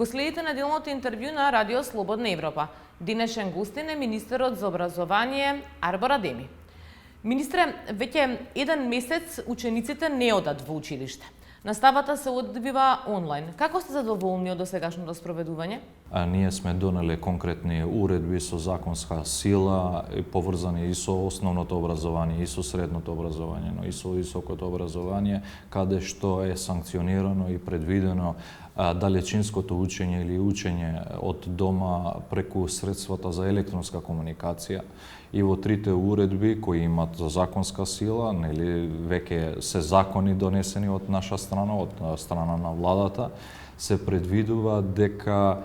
Го следите неделното интервју на Радио Слободна Европа. Денешен гостин е министерот за образование Арбор Адеми. Министре, веќе еден месец учениците не одат во училиште. Наставата се одвива онлайн. Како сте задоволни од досегашното спроведување? Ние сме донеле конкретни уредби со законска сила, поврзани и со основното образование, и со средното образование, но и со високото образование, каде што е санкционирано и предвидено далечинското учење или учење од дома преку средствата за електронска комуникација. И во трите уредби кои имат законска сила, нели веќе се закони донесени од наша страна, од страна на владата, се предвидува дека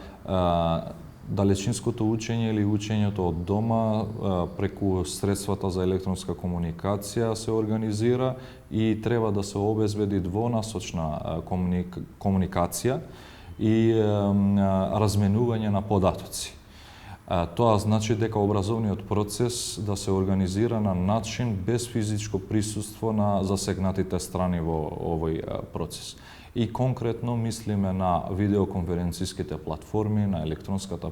далечинското учење или учењето од дома преку средствата за електронска комуникација се организира и треба да се обезбеди двонасочна комуникација и разменување на податоци. Тоа значи дека образовниот процес да се организира на начин без физичко присуство на засегнатите страни во овој процес. И конкретно мислиме на видеоконференциските платформи, на електронската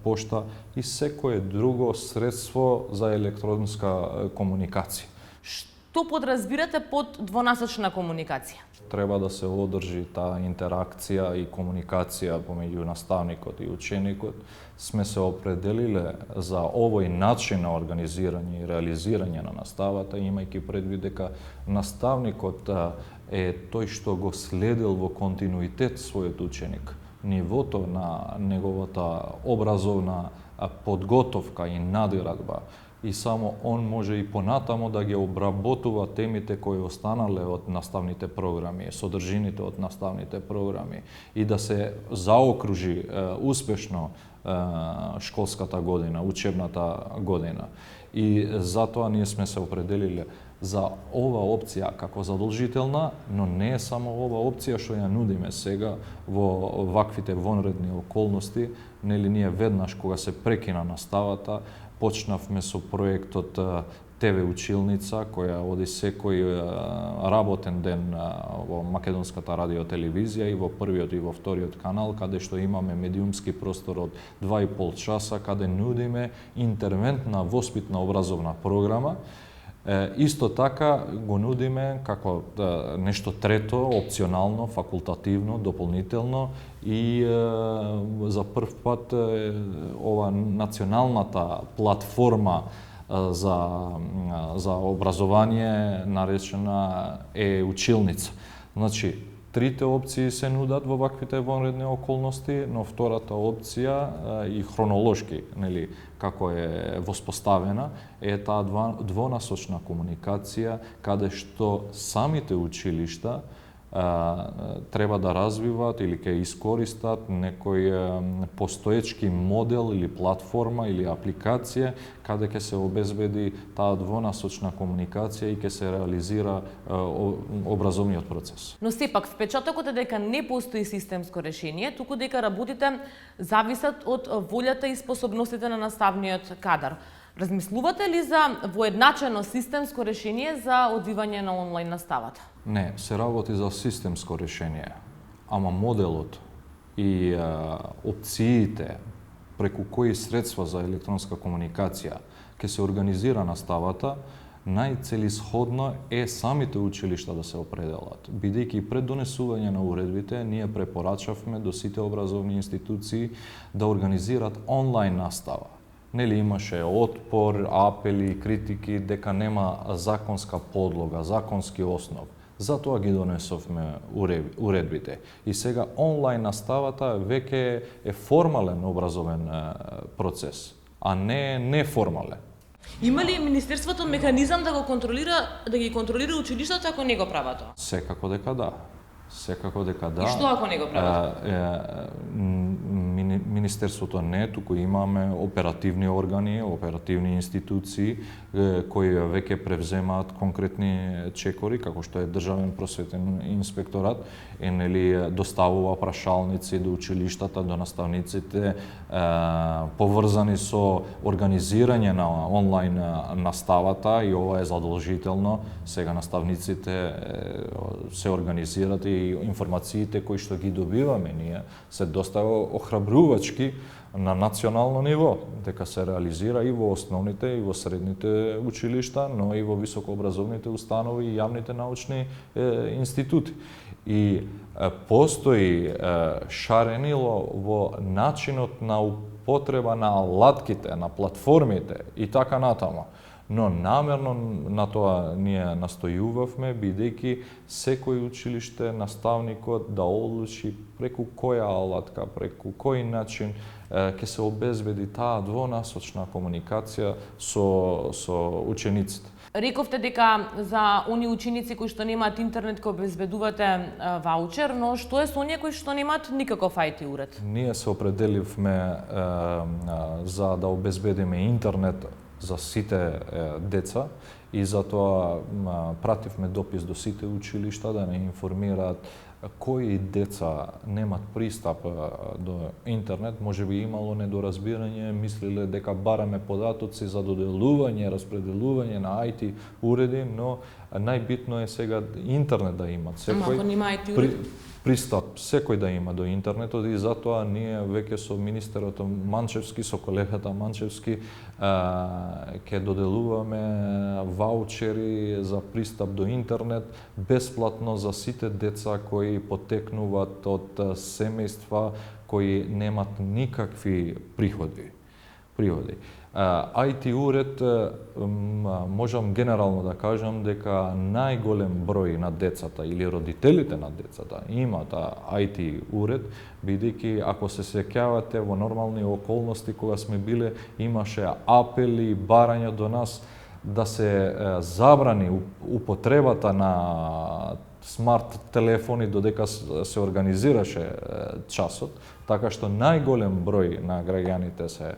пошта и секое друго средство за електронска комуникација. Што подразбирате под двонасочна комуникација? Треба да се одржи таа интеракција и комуникација помеѓу наставникот и ученикот. Сме се определиле за овој начин на организирање и реализирање на наставата, имајќи предвид дека наставникот е тој што го следил во континуитет својот ученик. Нивото на неговата образовна подготовка и надградба и само он може и понатамо да ги обработува темите кои останале од наставните програми, содржините од наставните програми и да се заокружи успешно школската година, учебната година. И затоа ние сме се определиле за ова опција како задолжителна, но не е само ова опција што ја нудиме сега во ваквите вонредни околности. Нели ние веднаш кога се прекина наставата, почнавме со проектот ТВ Училница, која оди секој работен ден во Македонската радиотелевизија и во првиот и во вториот канал, каде што имаме медиумски простор од 2,5 часа, каде нудиме интервентна воспитна образовна програма. Исто така го нудиме како нешто трето, опционално, факултативно, дополнително и за прв пат ова националната платформа за образование наречена е Училница. Значи, трите опции се нудат во ваквите вонредни околности, но втората опција и хронолошки, нели, како е воспоставена, е таа двонасочна комуникација, каде што самите училишта треба да развиваат или ќе искористат некој постоечки модел или платформа или апликација каде ќе се обезбеди таа двонасочна комуникација и ќе се реализира образовниот процес. Но сепак впечатокот е дека не постои системско решение, туку дека работите зависат од волјата и способностите на наставниот кадар. Размислувате ли за воедначено системско решение за одвивање на онлайн наставата? Не, се работи за системско решение, ама моделот и опциите преку кои средства за електронска комуникација ќе се организира наставата, најцелисходно е самите училишта да се определат. Бидејќи пред донесување на уредбите, ние препорачавме до сите образовни институции да организираат онлайн настава. Нели имаше отпор, апели, критики дека нема законска подлога, законски основ. Затоа ги донесовме уредбите. И сега онлайн наставата веќе е формален образовен процес, а не неформален. Има ли Министерството механизам да ги контролира училиштата ако не го прават тоа? Секако дека да. Секако дека да. И што ако не го прават? Министерството не, туку имаме оперативни органи, оперативни институции кои веќе превземаат конкретни чекори, како што е Државен просветен инспекторат, нели доставува прашалници до училиштата, до наставниците, поврзани со организирање на онлайн наставата, и ова е задолжително. Сега наставниците се организираат и информациите кои што ги добиваме ние се доста охрабрувачки на национално ниво, дека се реализира и во основните и во средните училишта, но и во високообразовните установи и јавните научни институти. И постои шаренило во начинот на употреба на алатките, на платформите и така натаму. Но намерно на тоа ние настојувавме, бидејќи секој училиште, наставникот да одлучи преку која алатка, преку кој начин ќе се обезбеди таа двонасочна комуникација со учениците. Рековте дека за оние ученици кои што немаат интернет кој обезбедувате ваучер, но што е со оние кои што немаат никаков IT уред? Ние се определивме за да обезбедиме интернет за сите деца и затоа пративме допис до сите училишта да не информираат кои деца немат пристап до интернет. Можеби имало недоразбирање, мислеле дека бараме податоци за доделување, распределување на IT уреди, но најбитно е сега интернет да имат секој. Ако нема IT уред? Пристап секој да има до интернетот, и затоа ние веќе со министерот Манчевски, со колегата Манчевски ќе доделуваме ваучери за пристап до интернет бесплатно за сите деца кои потекнуваат од семејства кои немат никакви приходи. IT уред, можам генерално да кажам дека најголем број на децата или родителите на децата имаат IT уред, бидејќи ако се сеќавате во нормални околности кога сме биле, имаше апели, барања до нас да се забрани употребата на смарт телефони додека се организираше часот, така што најголем број на граѓаните се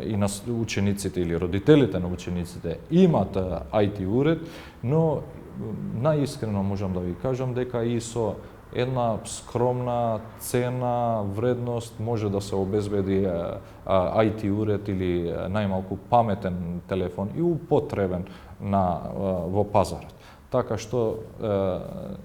и на учениците или родителите на учениците имат IT уред, но најискрено можам да ви кажам дека и со една скромна цена, вредност може да се обезбеди IT уред или најмалку паметен телефон и употребен во пазарот. Така што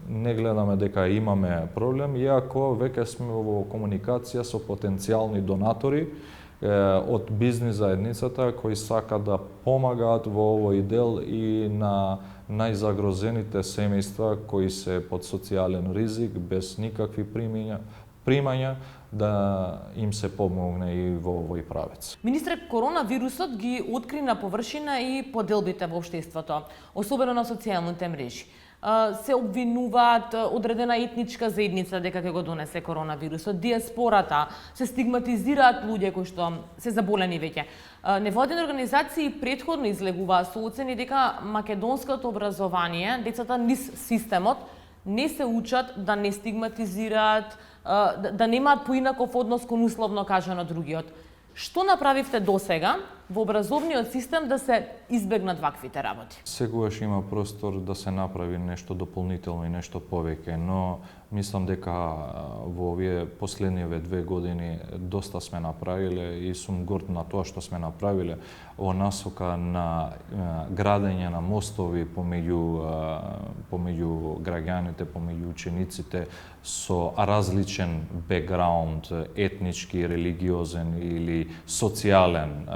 не гледаме дека имаме проблем, иако веќе сме во комуникација со потенцијални донатори од бизнис заедницата кои сакаат да помагаат во овој дел и на најзагрозените семејства кои се под социјален ризик, без никакви примања, да им се помогне и во овој правец. Министре, коронавирусот ги откри на површина и поделбите во општеството, особено на социјалните мрежи. Се обвинуваат одредена етничка заедница дека ќе го донесе коронавирусот, диаспората, се стигматизираат луѓе кои што се заболени веќе. Невладени организации претходно излегуваа со оцени дека македонското образование, децата низ системот, не се учат да не стигматизираат, да немаат поинаков однос кон условно кажано другиот. Што направивте досега во образовниот систем да се избегнат ваквите работи? Сегогаш има простор да се направи нешто дополнително и нешто повеќе, но мислам дека во овие последниве 2 години доста сме направиле и сум горд на тоа што сме направиле во насока на градење на мостови помеѓу граѓаните, помеѓу учениците со различен бекграунд, етнички, религиозен или социјален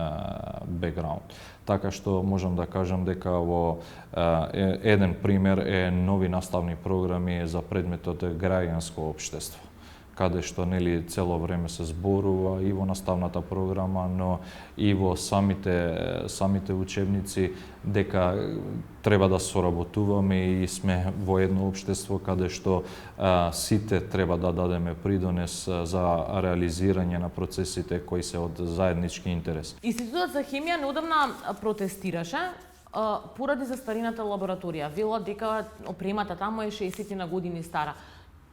бекграунд. Така што можам да кажам дека во еден пример е нови наставни програми за предметот граѓанско општество, каде што нели цело време се зборува и во наставната програма, но и во самите учебници дека треба да соработуваме и сме во едно општество каде што сите треба да дадеме придонес за реализирање на процесите кои се од заеднички интерес. Институтот за хемија неодамна протестираше поради застарената лабораторија. Велат дека опремата таму е 60 на години стара.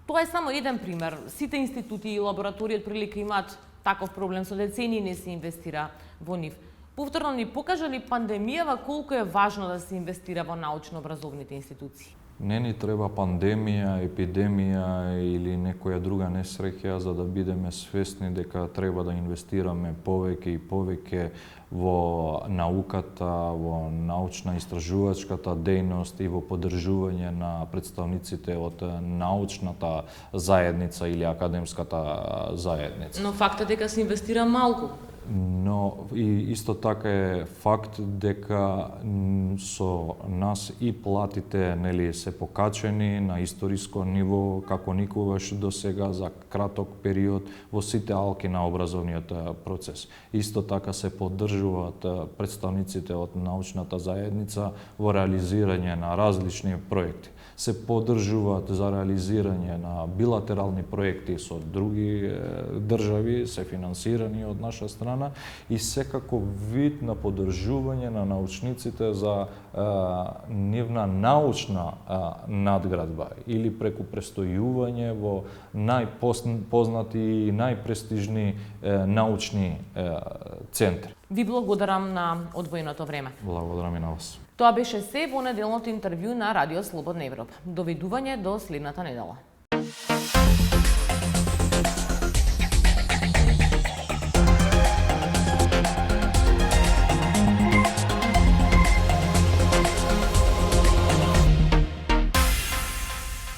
Тоа е само еден пример. Сите институти и лаборатории од прилика имаат таков проблем со децении не се инвестира во нив. Повторно ни покажа ли пандемијава колку е важно да се инвестира во научно-образовните институции? Не ни треба пандемија, епидемија или некоја друга несреќа за да бидеме свесни дека треба да инвестираме повеќе и повеќе во науката, во научно-истражувачката дејност и во поддржување на представниците од научната заедница или академската заедница. Но фактот дека се инвестира малку. Но и исто така е факт дека со нас и платите нели се покачени на историско ниво како никогаш до сега за краток период во сите алки на образовниот процес. Исто така се поддржуваат представниците од научната заедница во реализирање на различни проекти. Се поддржуваат за реализирање на билатерални проекти со други држави, се финансирани од наша страна и секако вид на поддржување на научниците за нивна научна надградба или преку престојување во најпознати и најпрестижни научни центри. Ви благодарам на одвоеното време. Благодарам и на вас. Тоа беше се во неделното интервју на Радио Слободна Европа. Довидување до следната недела.